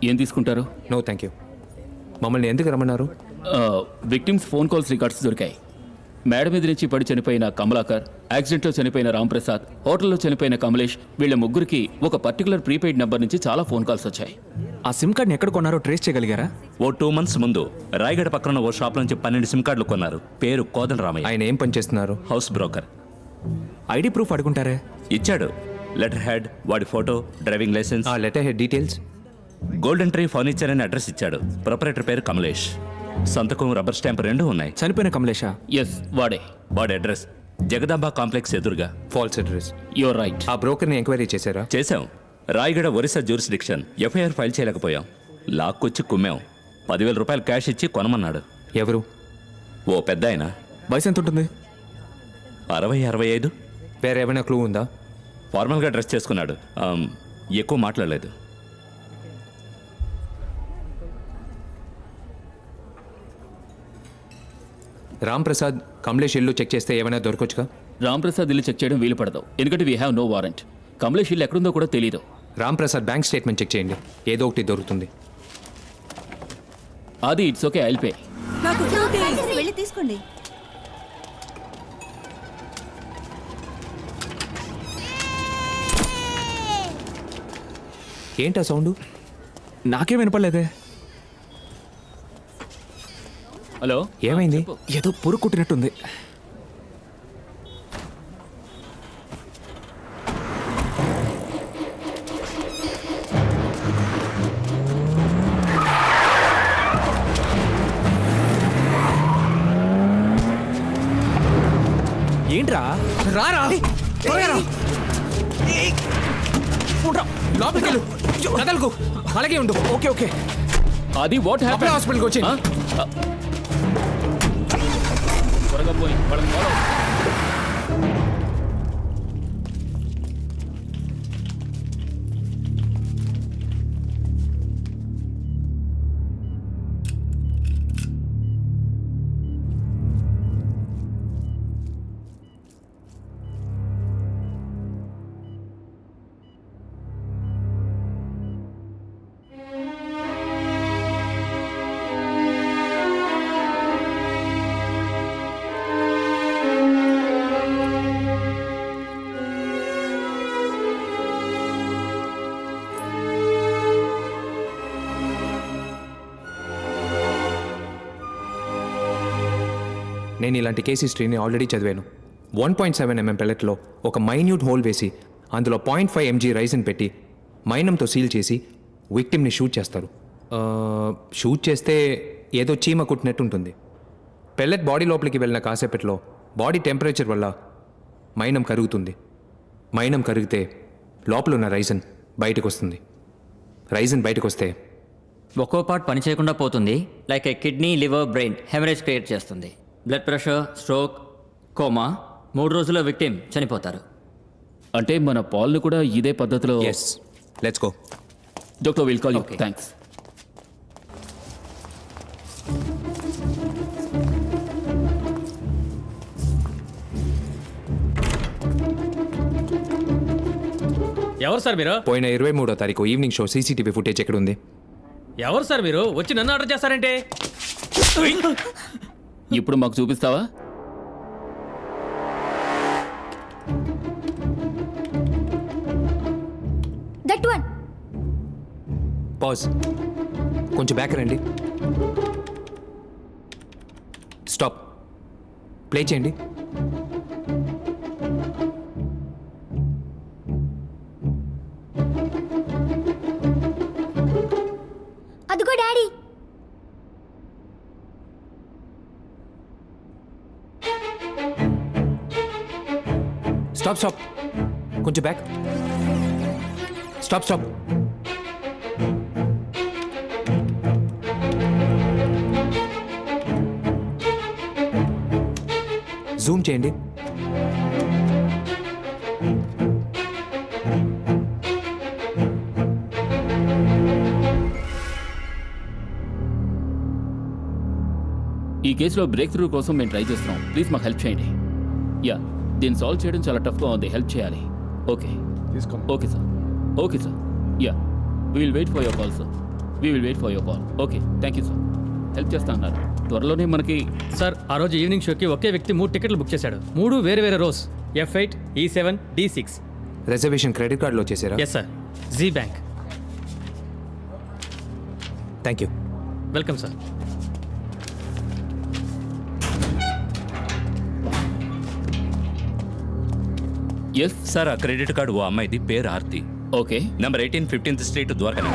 ఏం తీసుకుంటారు? No thank you. మమ్మల్ని ఎందుకు రమ్మన్నారు? విక్టిమ్స్ ఫోన్ కాల్స్ రికార్డ్స్ దొరికాయి. మేడ మీద నుంచి పడి చనిపోయిన కమలాకర్, యాక్సిడెంట్లో చనిపోయిన రాంప్రసాద్, హోటల్లో చనిపోయిన కమలేష్, వీళ్ళ ముగ్గురికి ఒక పర్టికులర్ ప్రీపెయిడ్ నెంబర్ నుంచి చాలా ఫోన్ కాల్స్ వచ్చాయి. ఆ సిమ్ కార్డ్ని ఎక్కడ కొన్నారో ట్రేస్ చేయగలిగారా? ఓ 2 months ముందు రాయగడ పక్కన ఓ షాప్ నుంచి 12 సిమ్ కార్డులు కొన్నారు. పేరు కోదన్ రామయ్య. ఆయన ఏం పని చేస్తున్నారు? House broker. ఐడి ప్రూఫ్ అడుగుంటారే? ఇచ్చాడు. లెటర్ హెడ్, వాడి ఫోటో, డ్రైవింగ్ లైసెన్స్. ఆ letter head details? Golden tree furniture అని అడ్రస్ ఇచ్చాడు. ప్రొపరేటర్ పేరు కమలేష్. సంతకం, రబ్బర్ స్టాంప్ 2 ఉన్నాయి. చనిపోయిన కమలేషా? ఎస్, వాడే. వాడి అడ్రస్ జగదాంబ కాంప్లెక్స్ ఎదురుగా. False address. You're right. ఆ బ్రోకర్ని ఎంక్వైరీ చేశారా? చేశాం. Rayagada Orissa jurisdiction. FIR file చేయలేకపోయాం. లాక్కొచ్చి కుమ్మాం. 10,000 రూపాయలు క్యాష్ ఇచ్చి కొనమన్నాడు. ఎవరు? ఓ పెద్ద ఆయన. వయసు ఎంత ఉంటుంది? 60-65. వేరే ఏమైనా క్లూ ఉందా? ఫార్మల్గా డ్రెస్ చేసుకున్నాడు. ఎక్కువ మాట్లాడలేదు. రామ్ ప్రసాద్, కమలేష్ ఇల్లు చెక్ చేస్తే ఏమైనా దొరకొచ్చుగా? రాంప్రసాద్ ఇల్లు చెక్ చేయడం వీలు పడదు, ఎందుకంటే we have no warrant. Kamlesh ఇల్లు ఎక్కడుందో కూడా తెలీదు. Ram Prasad bank statement check చేయండి, ఏదో ఒకటి దొరుకుతుంది. అది ఇట్స్ ఓకే, ఐల్ పే. వెళ్ళి తీసుకోండి. ఏంటా సౌండ్? నాకే వినపడలేదే. హలో, ఏమైంది? ఏదో పురుగు కుట్టినట్టుంది. ఏంట్రా? రారా, లోపలికి వెళ్ళు, కదలకు, అలాగే ఉండు. Okay okay. అది వాట్ హ్యాపెండ్? హాస్పిటల్కి వచ్చి త్వరగా పోయి వాళ్ళని ఫాలో. నేను ఇలాంటి కేస్ హిస్టరీని ఆల్రెడీ చదివాను. 1.7 mm పెల్లెట్లో ఒక మైన్యూట్ హోల్ వేసి అందులో 0.5 mg రైసిన్ పెట్టి మైనంతో సీల్ చేసి విక్టిమ్ని షూట్ చేస్తారు. షూట్ చేస్తే ఏదో చీమ కుట్టినట్టు ఉంటుంది. పెల్లెట్ బాడీ లోపలికి వెళ్ళిన కాసేపట్లో బాడీ టెంపరేచర్ వల్ల మైనం కరుగుతుంది. మైనం కరిగితే లోపల ఉన్న రైసిన్ బయటకు వస్తుంది. రైసిన్ బయటకు వస్తే ఒక్కో పార్ట్ పని చేయకుండా పోతుంది. Like a kidney, liver, brain hemorrhage create చేస్తుంది. Blood pressure, stroke, coma. 3 రోజుల్లో విక్టిమ్ చనిపోతారు. అంటే మన పాల్ను కూడా ఇదే పద్ధతిలో. Yes, let's go. Doctor will call you. Okay. Thanks. ఎవరు సార్ మీరు? పోయిన 23వ తారీఖు ఈవినింగ్ షో సీసీటీవీ ఫుటేజ్ ఎక్కడ ఉంది? ఎవరు సార్ మీరు? వచ్చి నన్ను ఆర్డర్ చేస్తారంటే? ఇప్పుడు మాకు చూపిస్తావా? That one. పాజ్, కొంచెం బ్యాక్ రండి. స్టాప్, ప్లే చేయండి. అదిగో డాడీ. స్టాప్ స్టాప్, కొంచెం బ్యాక్. Stop stop. జూమ్ చేయండి. ఈ కేసులో బ్రేక్ త్రూ కోసం మేము ట్రై చేస్తున్నాం. ప్లీజ్ మాకు హెల్ప్ చేయండి. యా, దీన్ని సాల్వ్ చేయడం చాలా టఫ్గా ఉంది. హెల్ప్ చేయాలి. Okay, okay sir. Okay sir. Yeah, we will wait for your call sir. We will wait for your call. Okay, thank you sir. Help చేస్తా అన్నారు. త్వరలోనే మనకి సార్ ఆ రోజు ఈవినింగ్ షోకి ఒకే వ్యక్తి 3 టికెట్లు బుక్ చేశాడు. 3 వేరే వేరే rose, F8, E7, D6. Reservation credit కార్డులో చేసారా? ఎస్ సార్, జీ bank. Thank you. Welcome sir. Yes. Sir ఆ క్రెడిట్ కార్డు ఓ అమ్మాయిది, పేరు Aarti, okay. Number 18 15th street Dwarka.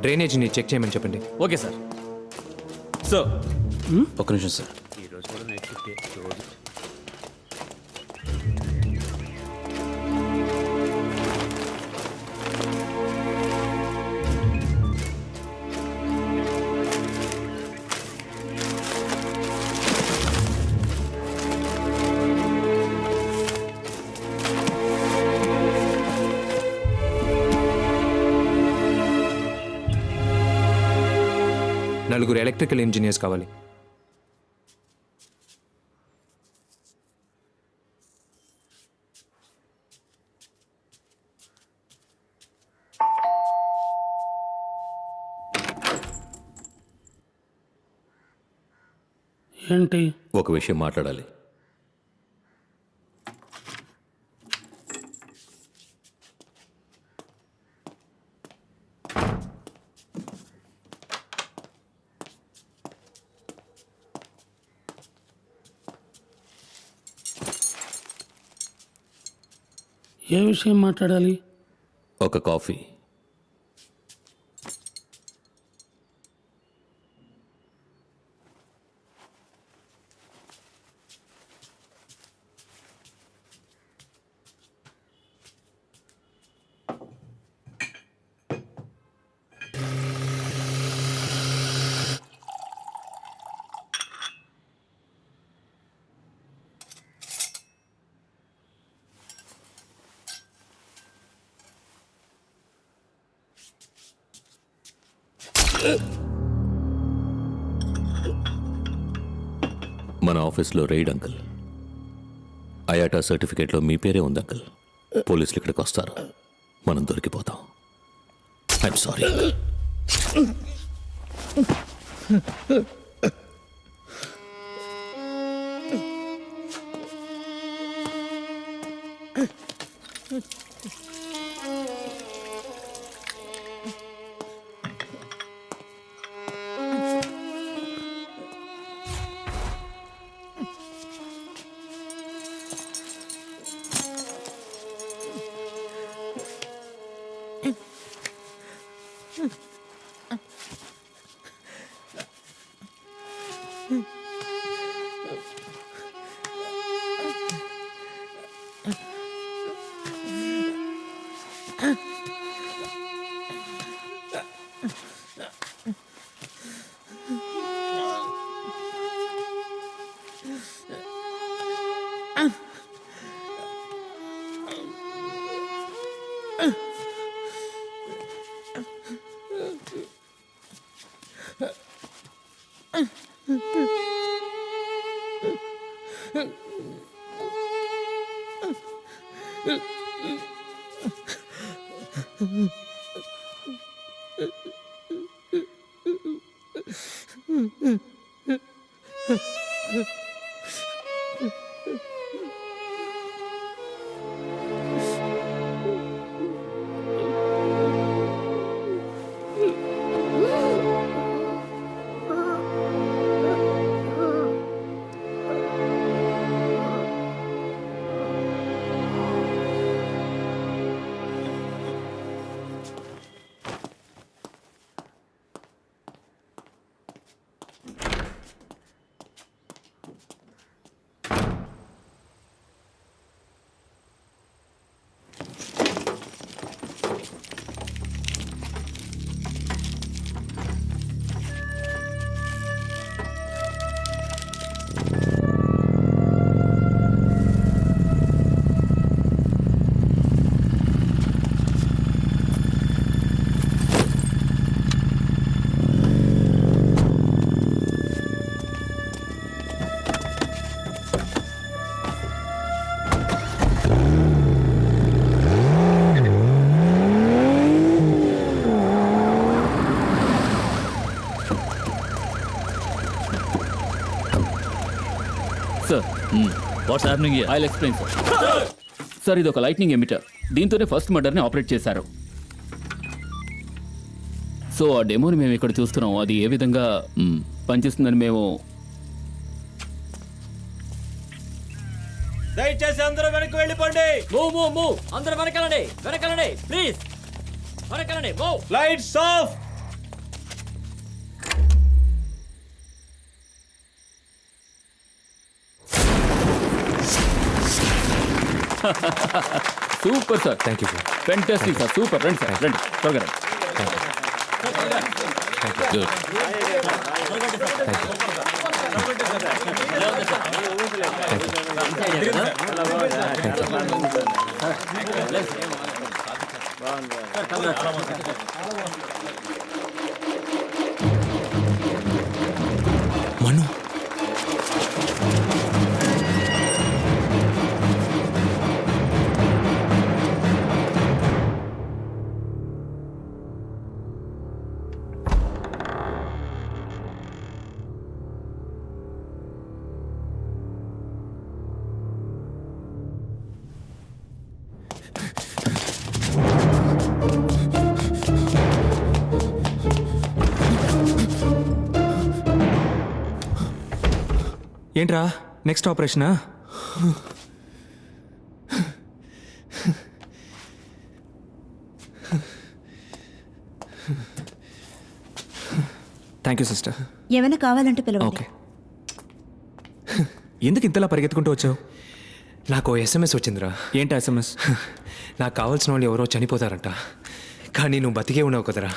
డ్రైనేజీని చెక్ చేయమని చెప్పండి. Okay sir. సో ఒక్క నిమిషం సార్. నలుగురు ఎలక్ట్రికల్ ఇంజనీర్స్ కావాలి. ఏంటి? ఒక విషయం మాట్లాడాలి. ఏ విషయం మాట్లాడాలి? ఒక కాఫీ. మన ఆఫీస్లో రైడ్ అంకుల్. అయాటా సర్టిఫికేట్లో మీ పేరే ఉంది అంకుల్. పోలీసులు ఇక్కడికి వస్తారు, మనం దొరికిపోతాం. I'm sorry. Sir what's happening here? I explain sir. Sir ఇది ఒక లైట్నింగ్ ఎమిటర్. దీంతోనే ఫస్ట్ మర్డర్ని ఆపరేట్ చేశారు. సో ఆ డెమోని మేము ఇక్కడ చూస్తున్నాం. అది ఏ విధంగా పనిచేస్తుందని మేము దయచేసి అందరూ వెనక్కి వెళ్ళిపోండి. మూవ్ అందరూ వెనకాలండి ప్లీజ్ వెనకాలండి move. Lights off. Super sir. Thank you sir. Fantastic sir. Super. రండి సార్, రండి త్వరగా రండి. మను, ఏంట్రా నెక్స్ట్ ఆపరేషనా? Thank you sister. ఏమైనా కావాలంటే పిలవండి. ఓకే. ఎందుకు ఇంతలా పరిగెత్తుకుంటూ వచ్చావు? నాకు ఎస్ఎంఎస్ వచ్చిందిరా. ఏంటి ఎస్ఎంఎస్? నాకు కావాల్సిన వాళ్ళు ఎవరో చనిపోతారంట, కానీ నువ్వు బతికే ఉన్నావు కదరా.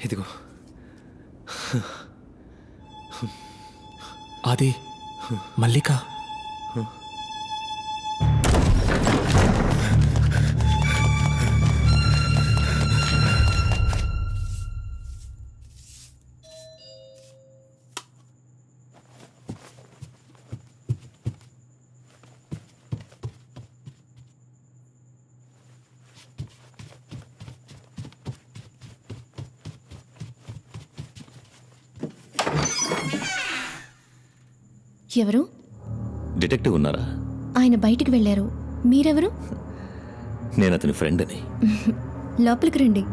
ఇదిగో. అది మల్లిక. ఎవరు? డిటెక్టివ్ ఉన్నారా? ఆయన బయటికి వెళ్ళారు. మీరెవరు? నేను అతని ఫ్రెండ్ అని. లోపలికి రండి.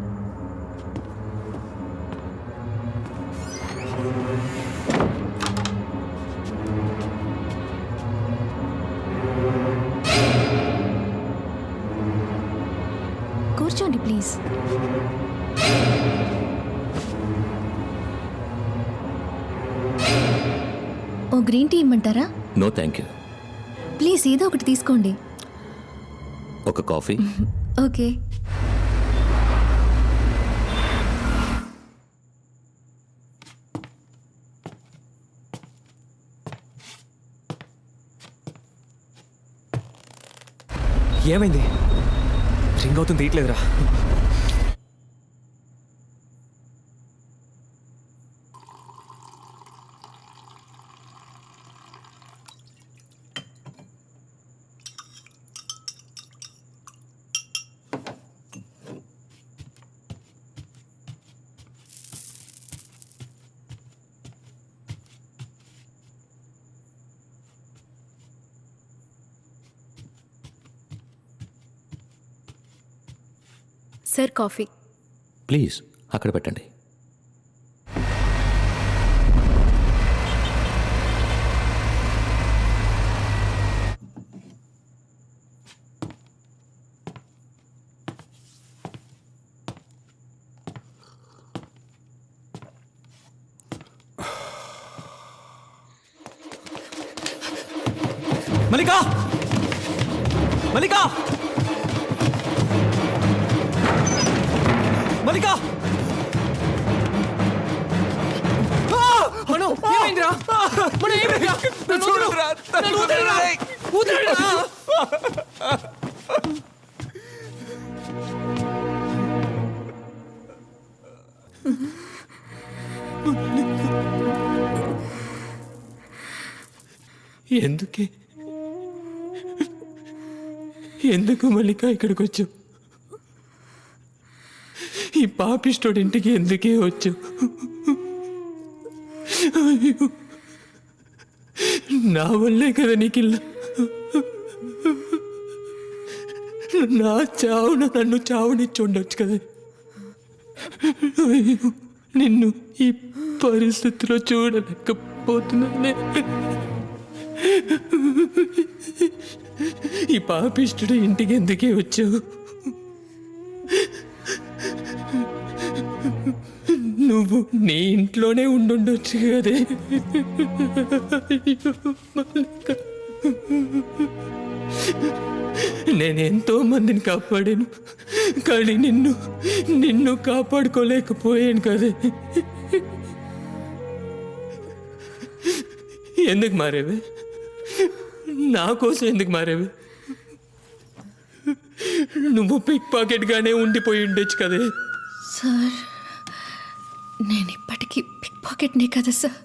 కూర్చోండి ప్లీజ్. ఓ గ్రీన్ టీ ఇమ్మంటారా? No thank you. ప్లీజ్ ఏదో ఒకటి తీసుకోండి. ఒక కాఫీ. ఓకే. ఏమైంది? రింగ్ అవుతుంది, తీయట్లేదురా. Sir coffee. ప్లీజ్ అక్కడ పెట్టండి. మల్లికా, మల్లికా, మల్లికా! మనం ఏమైందిరా? మనం ఏమైందిరా? నన్ను వదలరా! నన్ను వదలరా! వదలరా! ఎందుకు మల్లిక ఇక్కడికి వచ్చావు? ఈ పాపిస్టోడి ఇంటికి ఎందుకే వచ్చావు? అయ్యో, నా వల్లే కదా నీకు ఇలా. నా చావున నన్ను చావునిచ్చి ఉండొచ్చు కదా. అయ్యో, నిన్ను ఈ పరిస్థితిలో చూడలేకపోతున్నానే. ఈ పాపిష్టుడు ఇంటికి ఎందుకే వచ్చావు? నువ్వు నీ ఇంట్లోనే ఉండుండొచ్చు కదే. అయ్యో, మల్లిక. నేనెంతో మందిని కాపాడాను, కానీ నిన్ను కాపాడుకోలేకపోయాను కదే. ఎందుకు మారేవే? నా కోసం ఎందుకు మారేవే? నువ్వు పిక్ పాకెట్గానే ఉండిపోయి ఉండొచ్చు కదే. సార్, నేను ఇప్పటికీ పిక్ పాకెట్నే కదా సార్.